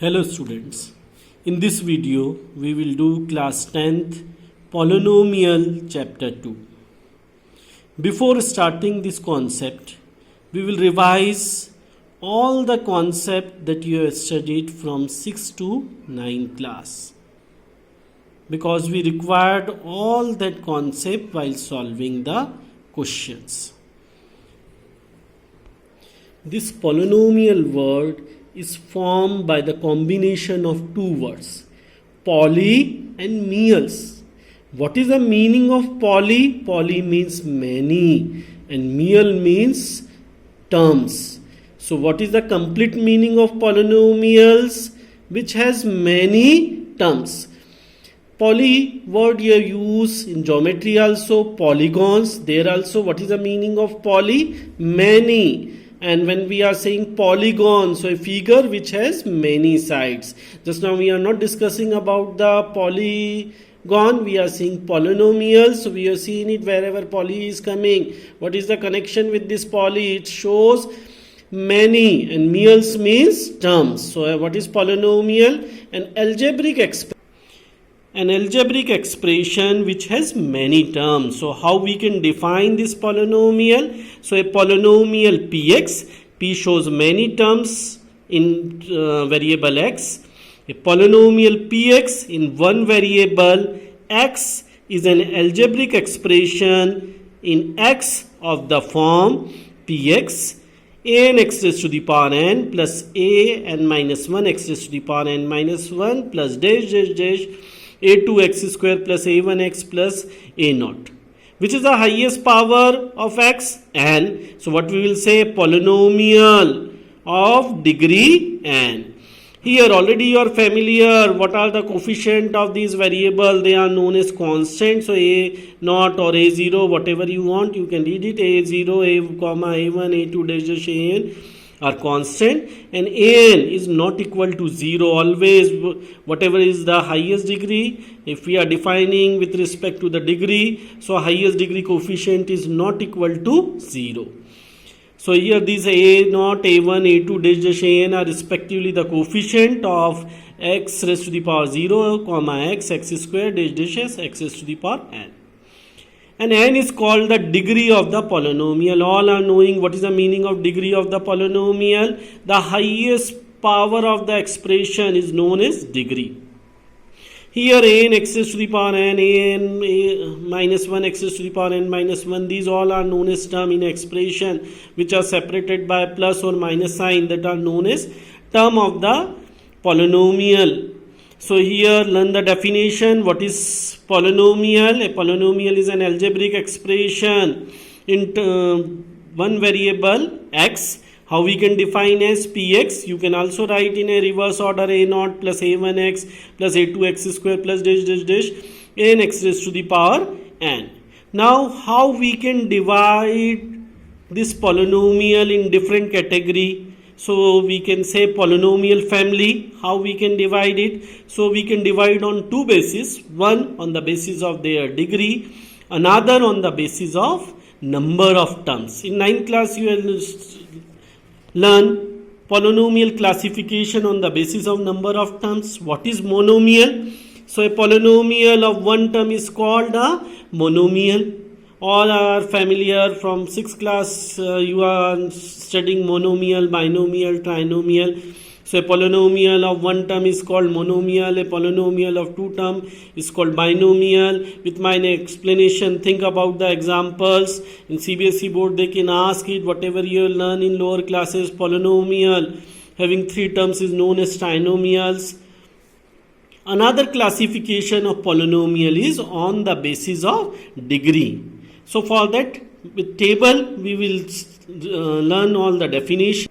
Hello students, in this video we will do class 10th polynomial chapter 2. Before starting this concept, we will revise all the concept that you have studied from 6 to 9 class, because we required all that concept while solving the questions. This polynomial word is formed by the combination of two words, poly and meals. What is the meaning of poly? Poly means many and meal means terms. So what is the complete meaning of polynomials? Which has many terms. Poly word you use in geometry also, polygons. There also, what is the meaning of poly? Many. And when we are saying polygon, so a figure which has many sides. Just now we are not discussing about the polygon, we are saying polynomial. So we are seeing it wherever poly is coming. What is the connection with this poly? It shows many, and meals means terms. So what is polynomial? An algebraic expression which has many terms. So how we can define this polynomial? So a polynomial px, p shows many terms in variable x. A polynomial px in one variable x is an algebraic expression in x of the form px a n x raised to the power n plus a n minus 1 x raised to the power n minus 1 plus dash dash dash a2x square plus a1x plus a0. Which is the highest power of x? N. So what we will say? Polynomial of degree n. Here already you are familiar. What are the coefficient of these variable? They are known as constant. So a0 or a0, whatever you want, you can read it. a0, a comma a1, a2 dash dash an are constant, and an is not equal to 0. Always whatever is the highest degree, if we are defining with respect to the degree, so highest degree coefficient is not equal to 0. So here these a0, a1, a2 dash dash an are respectively the coefficient of x raised to the power 0 comma x square dash dash x raised to the power n. And n is called the degree of the polynomial. All are knowing what is the meaning of degree of the polynomial. The highest power of the expression is known as degree. Here an x raised to the power n, an minus 1 x raised to the power n minus 1, these all are known as term in expression which are separated by plus or minus sign, that are known as term of the polynomial. So here learn the definition. What is polynomial? A polynomial is an algebraic expression in one variable x. How we can define as px? You can also write in a reverse order a0 plus a1x plus a2x square plus dash dash dash an x raised to the power n. Now how we can divide this polynomial in different category? So we can say polynomial family. How we can divide it? So we can divide on two bases. One on the basis of their degree, another on the basis of number of terms. In 9th class you will learn polynomial classification on the basis of number of terms. What is monomial? So a polynomial of one term is called a monomial. All are familiar from 6th class. You are studying monomial, binomial, trinomial. So a polynomial of one term is called monomial. A polynomial of two term is called binomial. With my explanation, think about the examples. In CBSE board they can ask it. Whatever you learn in lower classes, polynomial having three terms is known as trinomials. Another classification of polynomial is on the basis of degree. So for that, with table we will learn all the definition.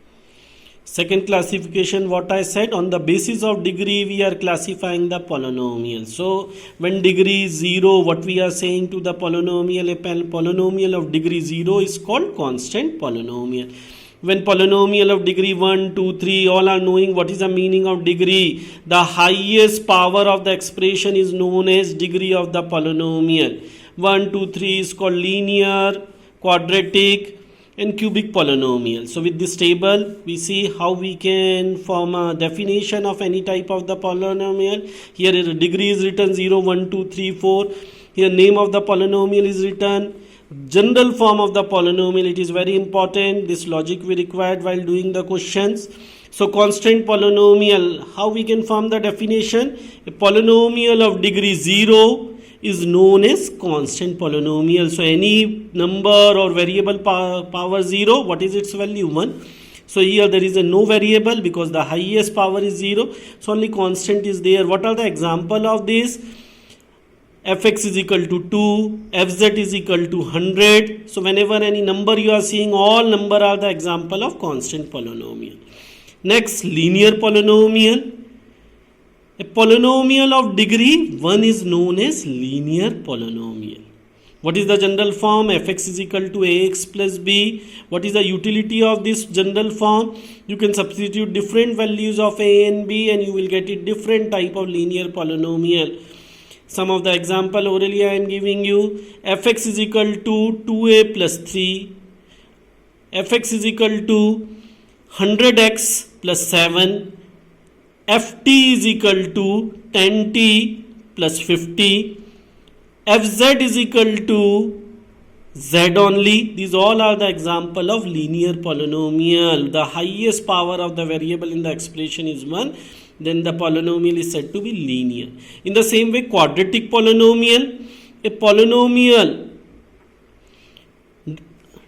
Second classification, what I said, on the basis of degree we are classifying the polynomial. So when degree is 0, what we are saying to the polynomial? A polynomial of degree 0 is called constant polynomial. When polynomial of degree 1, 2, 3, all are knowing what is the meaning of degree. The highest power of the expression is known as degree of the polynomial. 1, 2, 3 is called linear, quadratic, and cubic polynomial. So with this table, we see how we can form a definition of any type of the polynomial. Here the degree is written 0, 1, 2, 3, 4. Here name of the polynomial is written. General form of the polynomial, it is very important. This logic we required while doing the questions. So constant polynomial, how we can form the definition? A polynomial of degree 0 is known as constant polynomial. So any number or variable power 0, what is its value? 1. So here there is a no variable because the highest power is 0. So only constant is there. What are the example of this? Fx is equal to 2, Fz is equal to 100. So whenever any number you are seeing, all number are the example of constant polynomial. Next, linear polynomial. A polynomial of degree 1 is known as linear polynomial. What is the general form? Fx is equal to ax plus b. What is the utility of this general form? You can substitute different values of a and b and you will get a different type of linear polynomial. Some of the example orally I am giving you. Fx is equal to 2a plus 3. Fx is equal to 100x plus 7. Ft is equal to 10t plus 50. Fz is equal to z only. These all are the example of linear polynomial. The highest power of the variable in the expression is 1. Then the polynomial is said to be linear. In the same way, quadratic polynomial. A polynomial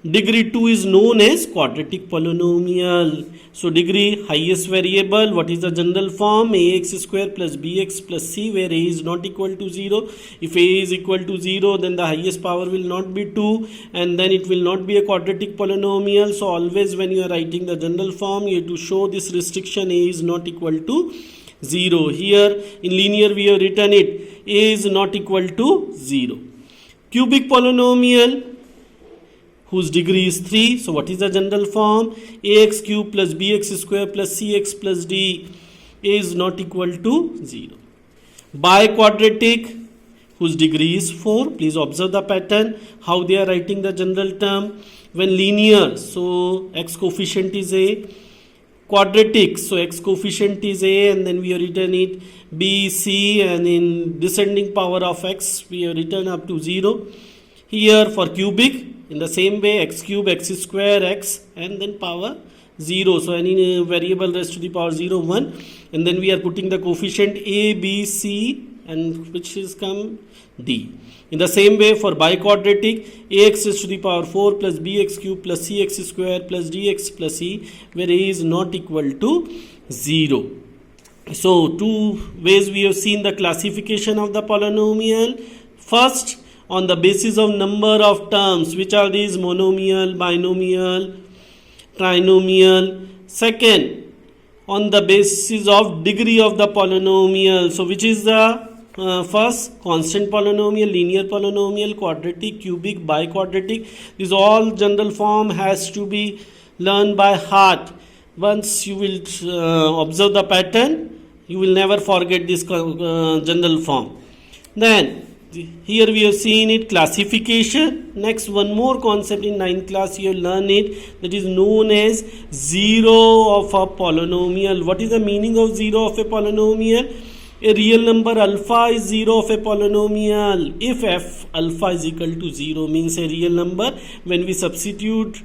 degree 2 is known as quadratic polynomial. So degree highest variable, what is the general form? Ax square plus bx plus c, where a is not equal to 0. If a is equal to 0, then the highest power will not be 2 and then it will not be a quadratic polynomial. So always when you are writing the general form, you have to show this restriction, a is not equal to 0. Here in linear we have written it, a is not equal to 0. Cubic polynomial whose degree is 3. So what is the general form? Ax cube plus bx square plus cx plus d is not equal to 0. Biquadratic whose degree is 4. Please observe the pattern, how they are writing the general term. When linear, so x coefficient is a. Quadratic, so x coefficient is a and then we have written it b, c, and in descending power of x we have written up to 0. Here for cubic, in the same way, x cube, x square, x, and then power 0. So any variable raised to the power 0, 1. And then we are putting the coefficient a, b, c, and which is come d. In the same way, for biquadratic, ax raised to the power 4 plus bx cube plus cx square plus dx plus e, where a is not equal to 0. So two ways we have seen the classification of the polynomial. First, on the basis of number of terms, which are these? Monomial, binomial, trinomial. Second, on the basis of degree of the polynomial. So which is the first? Constant polynomial, linear polynomial, quadratic, cubic, biquadratic. This all general form has to be learned by heart. Once you will observe the pattern, you will never forget this general form. Then here we have seen it, classification. Next, one more concept in 9th class you will learn it, that is known as zero of a polynomial. What is the meaning of zero of a polynomial? A real number alpha is zero of a polynomial. If f alpha is equal to 0 means a real number. When we substitute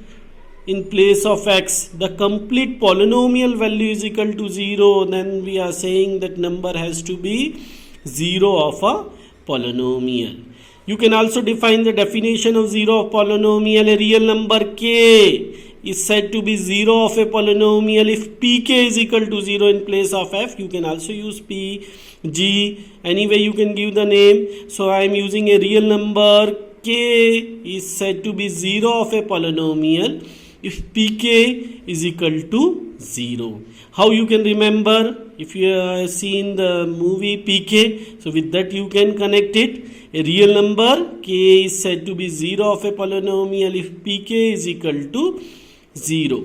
in place of x, the complete polynomial value is equal to 0, then we are saying that number has to be 0 of a polynomial. You can also define the definition of 0 of polynomial. A real number k is said to be 0 of a polynomial if pk is equal to 0 in place of f. You can also use p, g, anyway you can give the name. So I am using a real number k is said to be 0 of a polynomial if pk is equal to 0. How you can remember? If you have seen the movie PK, so with that you can connect it. A real number k is said to be 0 of a polynomial if pk is equal to 0.